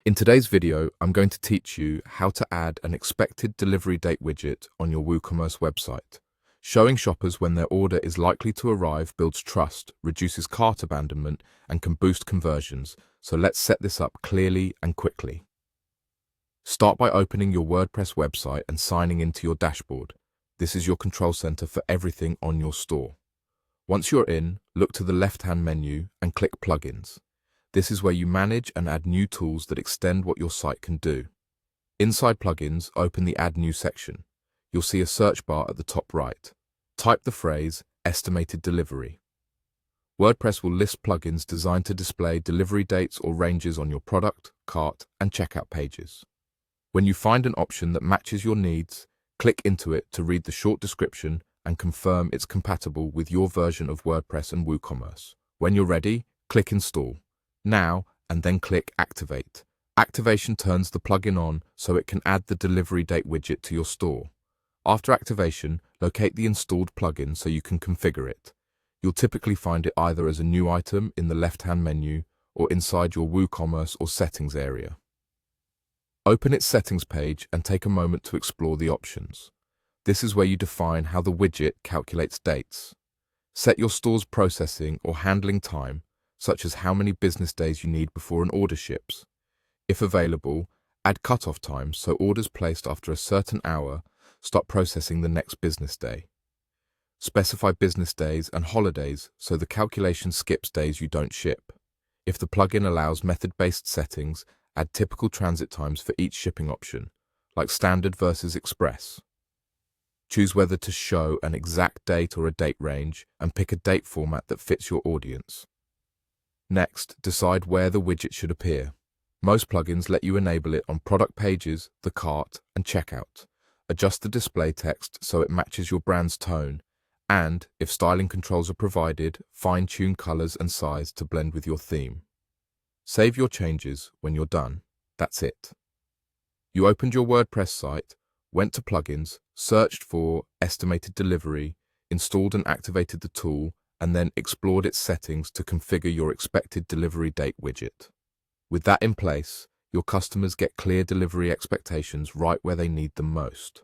In today's video, I'm going to teach you how to add an expected delivery date widget on your WooCommerce website. Showing shoppers when their order is likely to arrive builds trust, reduces cart abandonment, and can boost conversions. So let's set this up clearly and quickly. Start by opening your WordPress website and signing into your dashboard. This is your control center for everything on your store. Once you're in, look to the left-hand menu and click Plugins. This is where you manage and add new tools that extend what your site can do. Inside Plugins, open the Add New section. You'll see a search bar at the top right. Type the phrase Estimated Delivery. WordPress will list plugins designed to display delivery dates or ranges on your product, cart, and checkout pages. When you find an option that matches your needs, click into it to read the short description and confirm it's compatible with your version of WordPress and WooCommerce. When you're ready, click Install. Now, and then click Activate. Activation turns the plugin on so it can add the delivery date widget to your store. After activation, locate the installed plugin so you can configure it. You'll typically find it either as a new item in the left-hand menu or inside your WooCommerce or Settings area. Open its Settings page and take a moment to explore the options. This is where you define how the widget calculates dates. Set your store's processing or handling time, such as how many business days you need before an order ships. If available, add cutoff times so orders placed after a certain hour start processing the next business day. Specify business days and holidays so the calculation skips days you don't ship. If the plugin allows method-based settings, add typical transit times for each shipping option, like standard versus express. Choose whether to show an exact date or a date range and pick a date format that fits your audience. Next, decide where the widget should appear. Most plugins let you enable it on product pages, the cart, and checkout. Adjust the display text so it matches your brand's tone, and, if styling controls are provided, fine-tune colors and size to blend with your theme. Save your changes when you're done. That's it. You opened your WordPress site, went to Plugins, searched for Estimated Delivery, installed and activated the tool, and then explored its settings to configure your expected delivery date widget. With that in place, your customers get clear delivery expectations right where they need them most.